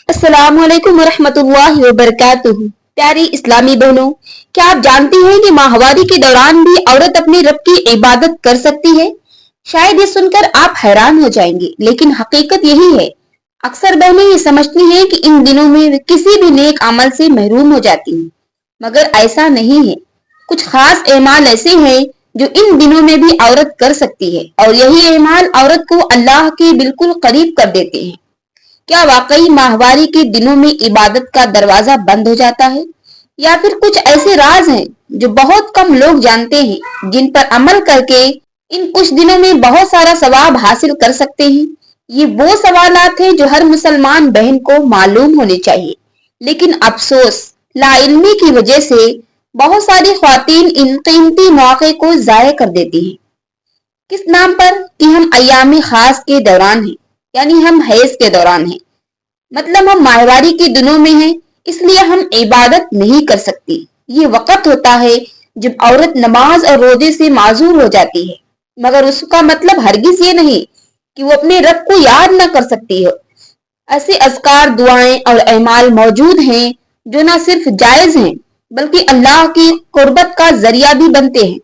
अस्सलाम वालेकुम रहमतुल्लाहि व बरकातुहू। प्यारी इस्लामी बहनों, क्या आप जानती हैं कि माहवारी के दौरान भी औरत अपने रब की इबादत कर सकती है? शायद ये सुनकर आप हैरान हो जाएंगे, लेकिन हकीकत यही है। अक्सर बहनें ये समझती हैं कि इन दिनों में वे किसी भी नेक अमल से महरूम हो जाती हैं, मगर ऐसा नहीं है। कुछ खास एमाल ऐसे हैं जो इन दिनों में भी औरत कर सकती है, और यही एमाल औरत को अल्लाह के बिल्कुल करीब कर देते हैं। क्या वाकई माहवारी के दिनों में इबादत का दरवाजा बंद हो जाता है, या फिर कुछ ऐसे राज हैं जो बहुत कम लोग जानते हैं, जिन पर अमल करके इन कुछ दिनों में बहुत सारा सवाब हासिल कर सकते हैं? ये वो सवालात हैं जो हर मुसलमान बहन को मालूम होने चाहिए। लेकिन अफसोस, लाइल्मी की वजह से बहुत सारी ख्वातीन इन कीमती मौके को जाया कर देती हैं। किस नाम पर? कि हम अयामी खास के दौरान हैं, यानी हम हैज के दौरान हैं, मतलब हम माहवारी के दिनों में हैं, इसलिए हम इबादत नहीं कर सकती। ये वक्त होता है जब औरत नमाज और रोजे से माजूर हो जाती है, मगर उसका मतलब हरगिज ये नहीं कि वो अपने रब को याद न कर सकती हो। ऐसे अज़कार, दुआएं और अमाल मौजूद हैं जो न सिर्फ जायज हैं, बल्कि अल्लाह की कुर्बत का जरिया भी बनते हैं।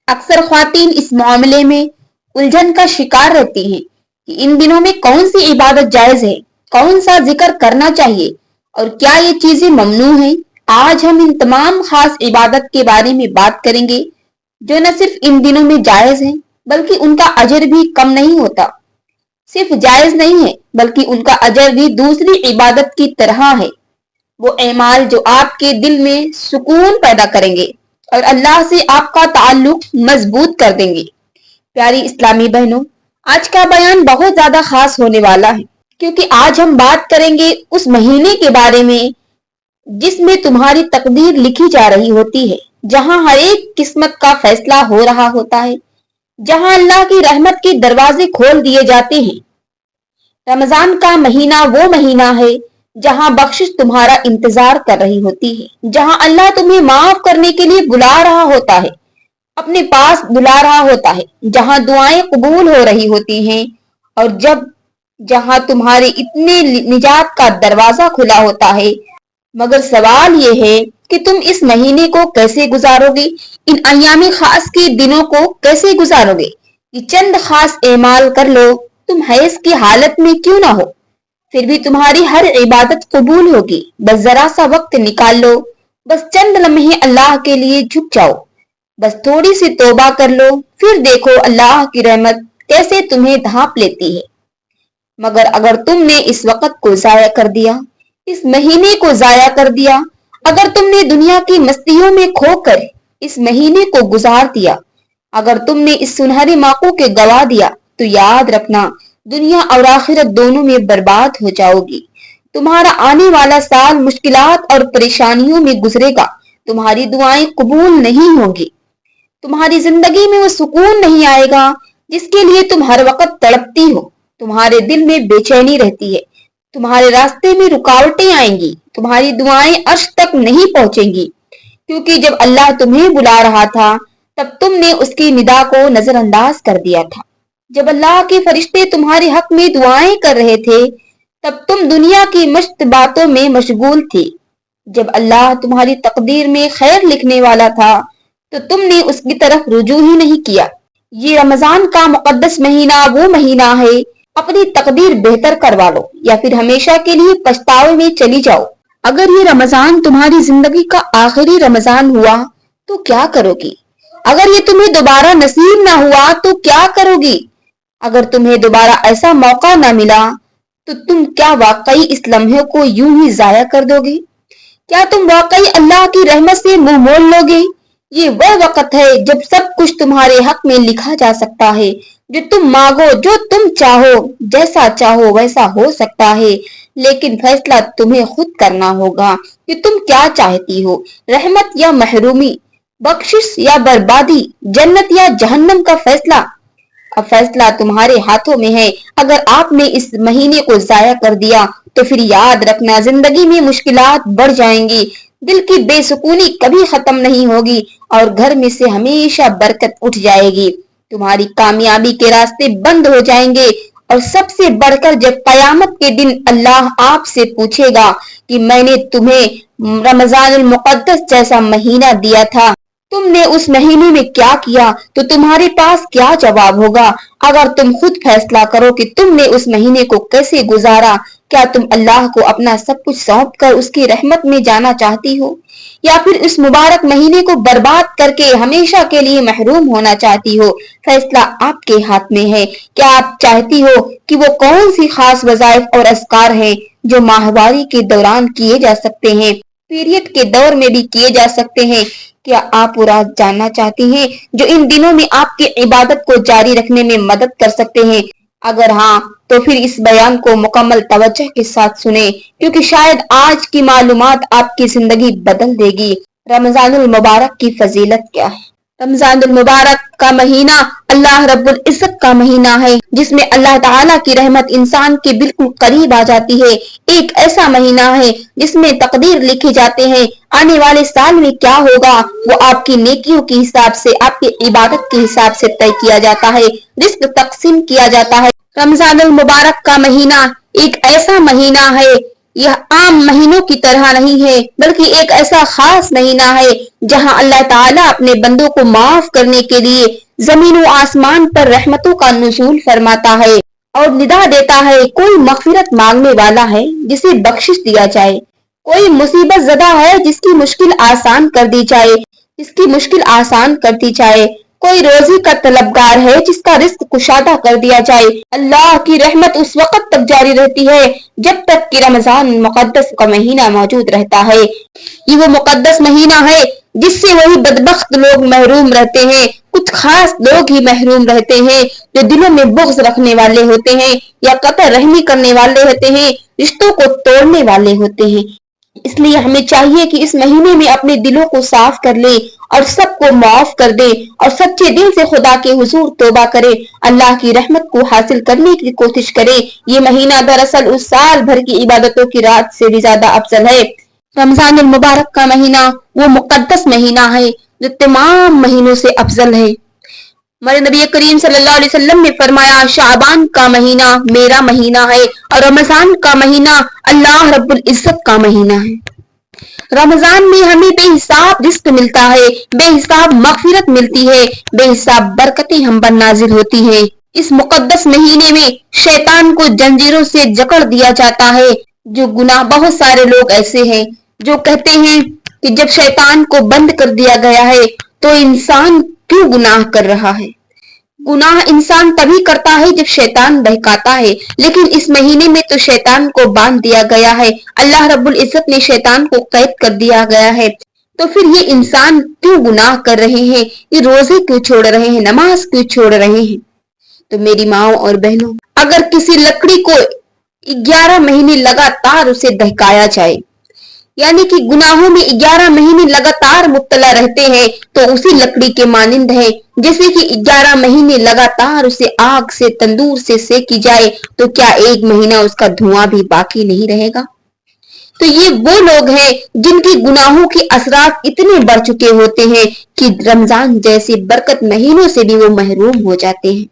अक्सर ख्वातीन इस मामले में उलझन का शिकार रहती हैं कि इन दिनों में कौन सी इबादत जायज है, कौन सा जिक्र करना चाहिए और क्या ये चीजें ममनू हैं। आज हम इन तमाम खास इबादत के बारे में बात करेंगे जो न सिर्फ इन दिनों में जायज हैं, बल्कि उनका अजर भी कम नहीं होता। सिर्फ जायज नहीं है, बल्कि उनका अजर भी दूसरी इबादत की तरह है। वो एमाल जो आपके दिल में सुकून पैदा करेंगे और अल्लाह से आपका ताल्लुक मजबूत कर देंगे। प्यारी इस्लामी बहनों, आज का बयान बहुत ज्यादा खास होने वाला है, क्योंकि आज हम बात करेंगे उस महीने के बारे में जिसमें तुम्हारी तकदीर लिखी जा रही होती है, जहां हर एक किस्मत का फैसला हो रहा होता है, जहां अल्लाह की रहमत के दरवाजे खोल दिए जाते हैं। रमजान का महीना वो महीना है जहां बख्शिश तुम्हारा इंतजार कर रही होती है, जहां अल्लाह तुम्हें माफ करने के लिए बुला रहा होता है, अपने पास बुला रहा होता है, जहां दुआएं कबूल हो रही होती हैं, और जहां तुम्हारे इतने निजात का दरवाजा खुला होता है। मगर सवाल ये है कि तुम इस महीने को कैसे गुजारोगे, इन अयामी खास के दिनों को कैसे गुजारोगे। ये चंद खास एमाल कर लो, तुम हैज की हालत में क्यों ना हो, फिर भी तुम्हारी हर इबादत कबूल होगी। बस जरा सा वक्त निकाल लो, बस चंद लम्हे अल्लाह के लिए झुक जाओ, बस थोड़ी सी तौबा कर लो, फिर देखो अल्लाह की रहमत कैसे तुम्हें ढांप लेती है। मगर अगर तुमने इस वक्त को जाया कर दिया, इस महीने को जाया कर दिया, अगर तुमने दुनिया की मस्तियों में खोकर इस महीने को गुजार दिया, अगर तुमने इस सुनहरे मौके को गवा दिया, तो याद रखना दुनिया और आखिरत दोनों में बर्बाद हो जाओगी। तुम्हारा आने वाला साल मुश्किलात और परेशानियों में गुजरेगा, तुम्हारी दुआएं कबूल नहीं होंगी, तुम्हारी जिंदगी में वो सुकून नहीं आएगा जिसके लिए तुम हर वक्त तड़पती हो। तुम्हारे दिल में बेचैनी रहती है, तुम्हारे रास्ते में रुकावटें आएंगी, तुम्हारी दुआएं अर्श तक नहीं पहुंचेंगी, क्योंकि जब अल्लाह तुम्हें बुला रहा था तब तुमने उसकी निदा को नजरअंदाज कर दिया था। जब अल्लाह के फरिश्ते तुम्हारे हक में दुआएं कर रहे थे तब तुम दुनिया की मस्त बातों में मशगूल थी। जब अल्लाह तुम्हारी तकदीर में खैर लिखने वाला था तो तुमने उसकी तरफ रुजू ही नहीं किया। ये रमजान का मुकद्दस महीना वो महीना है, अपनी तकदीर बेहतर करवा लो या फिर हमेशा के लिए पछतावे में चली जाओ। अगर ये रमजान तुम्हारी जिंदगी का आखिरी रमजान हुआ तो क्या करोगी? अगर ये तुम्हें दोबारा नसीब ना हुआ तो क्या करोगी? अगर तुम्हें दोबारा ऐसा मौका ना मिला तो तुम क्या वाकई इस लम्हे को यूं ही जाया कर दोगे? क्या तुम वाकई अल्लाह की रहमत से मुंह मोड़ लोगे? ये वह वक्त है जब सब कुछ तुम्हारे हक में लिखा जा सकता है। जो तुम मांगो, जो तुम चाहो, जैसा चाहो वैसा हो सकता है, लेकिन फैसला तुम्हें खुद करना होगा कि तुम क्या चाहती हो, रहमत या महरूमी, बख्शिश या बर्बादी, जन्नत या जहन्नम का फैसला। अब फैसला तुम्हारे हाथों में है। अगर आपने इस महीने को जाया कर दिया तो फिर याद रखना जिंदगी में मुश्किलात बढ़ जाएंगी, दिल की बेसुकूनी कभी खत्म नहीं होगी और घर में से हमेशा बरकत उठ जाएगी। तुम्हारी कामयाबी के रास्ते बंद हो जाएंगे اور सबसे बढ़कर जब कयामत के दिन अल्लाह आपसे पूछेगा कि मैंने तुम्हें रमजानुल मुक़द्दस जैसा महीना दिया था, तुमने उस महीने में क्या किया, तो तुम्हारे पास क्या जवाब होगा। अगर तुम खुद फैसला करो कि तुमने उस महीने को कैसे गुजारा, क्या तुम अल्लाह को अपना सब कुछ सौंप कर उसकी रहमत में जाना चाहती हो, या फिर इस मुबारक महीने को बर्बाद करके हमेशा के लिए महरूम होना चाहती हो। फैसला आपके हाथ में है। क्या आप चाहती हो कि वो कौन सी खास वज़ाइफ और अस्कार हैं जो माहवारी के दौरान किए जा सकते हैं, पीरियड के दौर में भी किए जा सकते हैं। क्या आप वो राज जानना चाहती हैं जो इन दिनों में आपकी इबादत को जारी रखने में मदद कर सकते हैं। अगर हाँ, तो फिर इस बयान को मुकम्मल तवज्जो के साथ सुने, क्योंकि शायद आज की मालूमात आपकी जिंदगी बदल देगी। रमजानुल मुबारक की फजीलत क्या है। रमजानुल मुबारक का महीना अल्लाह रब्बुल इज्जत का महीना है, जिसमें अल्लाह ताला की रहमत इंसान के बिल्कुल करीब आ जाती है। एक ऐसा महीना है जिसमें तकदीर लिखे जाते हैं, आने वाले साल में क्या होगा वो आपकी नेकियों के हिसाब से, आपकी इबादत के हिसाब से तय किया जाता है, रिस्क तकसीम किया जाता है। रमजानुल मुबारक का महीना एक ऐसा महीना है, यह आम महीनों की तरह नहीं है, बल्कि एक ऐसा खास महीना है जहां अल्लाह ताला अपने बंदों को माफ करने के लिए जमीन व आसमान पर रहमतों का नुज़ूल फरमाता है और निदा देता है। कोई मगफिरत मांगने वाला है जिसे बख्शिश दिया जाए, कोई मुसीबत ज़दा है जिसकी मुश्किल आसान कर दी जाए, जिसकी मुश्किल आसान कर दी जाए, कोई रोजी का तलबगार है जिसका रिस्क कुशादा कर दिया जाए। अल्लाह की रहमत उस वक्त तक जारी रहती है जब तक कि रमजान मुकद्दस का महीना मौजूद रहता है। ये वो मुकद्दस महीना है जिससे वही बदबख्त लोग महरूम रहते हैं, कुछ खास लोग ही महरूम रहते हैं जो दिलों में बुग़्ज़ रखने वाले होते हैं या कतई रहमी करने वाले होते हैं, रिश्तों को तोड़ने वाले होते हैं। इसलिए हमें चाहिए कि इस महीने में अपने दिलों को साफ कर ले और सबको माफ कर दे और सच्चे दिल से खुदा के हुजूर तौबा करे, अल्लाह की रहमत को हासिल करने की कोशिश करे। ये महीना दरअसल उस साल भर की इबादतों की रात से भी ज्यादा अफजल है। रमजानुल मुबारक का महीना वो मुकद्दस महीना है जो तमाम महीनों से अफजल है। हमारे नबी करीम सल्लल्लाहु अलैहि वसल्लम ने फरमाया, शाबान का महीना मेरा महीना है और रमजान का महीना अल्लाह रब्बुल इज्जत का महीना है। रमजान में हमें बेहिसाब रिस्क मिलता है, बेहिसाब मगफिरत मिलती है, बेहिसाब बरकतें हम पर नाजिल होती है। इस मुकद्दस महीने में शैतान को जंजीरों से जकड़ दिया जाता है। जो गुनाह, बहुत सारे लोग ऐसे हैं जो कहते हैं कि जब शैतान को बंद कर दिया गया है तो इंसान क्यों गुनाह कर रहा है। गुनाह इंसान तभी करता है जब शैतान बहकाता है, लेकिन इस महीने में तो शैतान को बांध दिया गया है। अल्लाह रब्बुल इज्जत ने शैतान को कैद कर दिया गया है। तो फिर ये इंसान क्यों गुनाह कर रहे हैं, ये रोजे क्यों छोड़ रहे हैं, नमाज क्यों छोड़ रहे हैं। तो मेरी माओ और बहनों, अगर किसी लकड़ी को 11 महीने लगातार उसे दहकाया जाए, यानी कि गुनाहों में 11 महीने लगातार मुब्तला रहते हैं, तो उसी लकड़ी के मानिंद है जैसे कि 11 महीने लगातार उसे आग से, तंदूर से सेकी जाए, तो क्या एक महीना उसका धुआं भी बाकी नहीं रहेगा। तो ये वो लोग हैं जिनकी गुनाहों के असरात इतने बढ़ चुके होते हैं कि रमजान जैसे बरकत महीनों से भी वो महरूम हो जाते हैं।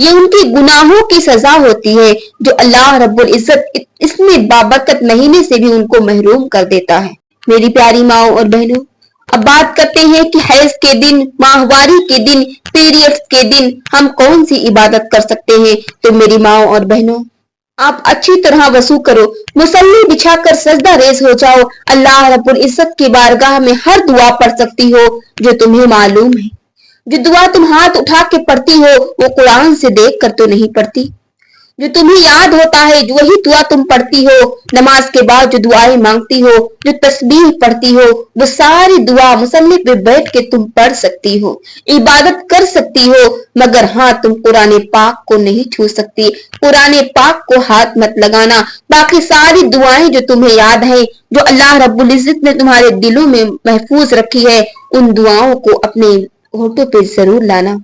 ये उनकी गुनाहों की सजा होती है जो अल्लाह रब्बुल इज्जत इसमें बाबरकत महीने से भी उनको महरूम कर देता है। मेरी प्यारी माओ और बहनों, अब बात करते हैं कि हैज के दिन, माहवारी के दिन, पीरियड्स के दिन हम कौन सी इबादत कर सकते हैं। तो मेरी माओ और बहनों, आप अच्छी तरह वजू करो, मुसल्ली बिछाकर सजदा रेज हो जाओ, अल्लाह रब्बुल इज्जत की बारगाह में हर दुआ पढ़ सकती हो जो तुम्हें मालूम है। जो दुआ तुम हाथ उठा के पढ़ती हो वो कुरान से देख कर तो नहीं पढ़ती। जो तुम्हें याद होता है जो वही दुआ तुम पढ़ती हो। नमाज के बाद जो दुआएं मांगती हो, जो तस्बीह पढ़ती हो, वो सारी दुआ मुसल्ले पे बैठ के तुम पढ़ सकती हो, इबादत कर सकती हो। मगर हाँ, तुम कुरान पाक को नहीं छू सकती, कुरान पाक को हाथ मत लगाना। बाकी सारी दुआएं जो तुम्हें याद है, जो अल्लाह रब्बुल इज्जत ने तुम्हारे दिलों में महफूज रखी है, उन दुआओं को अपने होठों पे जरूर लाना।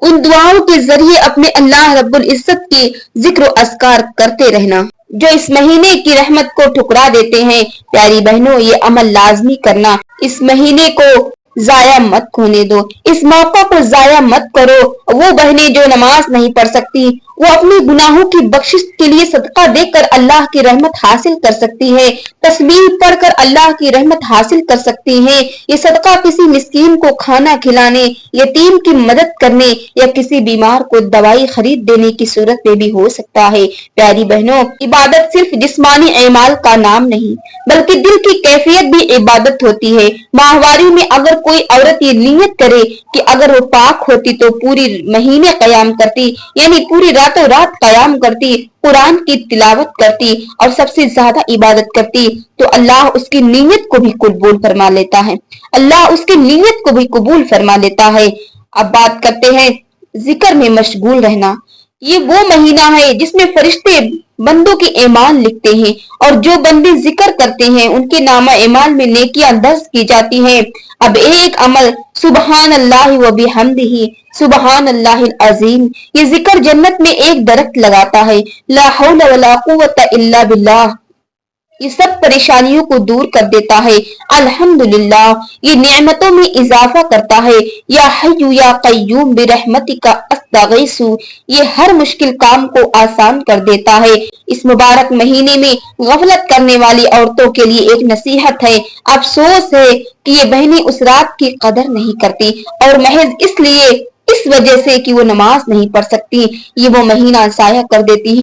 उन दुआओं के जरिए अपने अल्लाह रब्बुल इज्जत की जिक्र अस्कार करते रहना जो इस महीने की रहमत को ठुकरा देते हैं। प्यारी बहनों, ये अमल लाजमी करना। इस महीने को जाया मत खोने दो, इस मौका को जाया मत करो। वो बहनें जो नमाज नहीं पढ़ सकती वो अपने गुनाहों की बख्शिश के लिए सदका देकर अल्लाह की रहमत हासिल कर सकती है, तस्बीह पढ़कर अल्लाह की रहमत हासिल कर सकती है। ये सदका किसी मिस्कीन को खाना खिलाने, यतीम की मदद करने या किसी बीमार को दवाई खरीद देने की सूरत में भी हो सकता है। प्यारी बहनों, इबादत सिर्फ जिस्मानी एमाल का नाम नहीं बल्कि दिल की कैफियत भी इबादत होती है। माहवारी में अगर कोई औरत ये नियत करे कि अगर वो पाक होती तो पूरी महीने कयाम करती, यानी पूरी रातों रात कयाम करती, कुरान की तिलावत करती और सबसे ज्यादा इबादत करती, तो अल्लाह उसकी नीयत को भी कबूल फरमा लेता है। अल्लाह उसकी नीयत को भी कबूल फरमा लेता है। अब बात करते हैं जिक्र में मशगूल रहना। ये वो महीना है जिसमें फरिश्ते बंदों की ईमान लिखते हैं और जो बंदे जिक्र करते हैं उनके नामा ईमान में नेकियां दर्ज की जाती हैं। अब एक अमल सुबहान अल्लाह व बिहम्दिही सुबहान अल्लाहिल अजीम, ये जिक्र जन्नत में एक दरख्त लगाता है। ला हौला वला कुव्वता इल्ला बिल्लाह, ये सब परेशानियों को दूर कर देता है। अल्हम्दुलिल्लाह, ये नेमतों में इजाफा करता है। या हय्यु या कय्यूम बिरहमतिका अस्तगीसु, ये हर मुश्किल काम को आसान कर देता है। इस मुबारक महीने में गफलत करने वाली औरतों के लिए एक नसीहत है। अफसोस है कि ये बहनें उस रात की कदर नहीं करती और महज इसलिए, इस वजह से कि वो नमाज नहीं पढ़ सकती, ये वो महीना साया कर देती है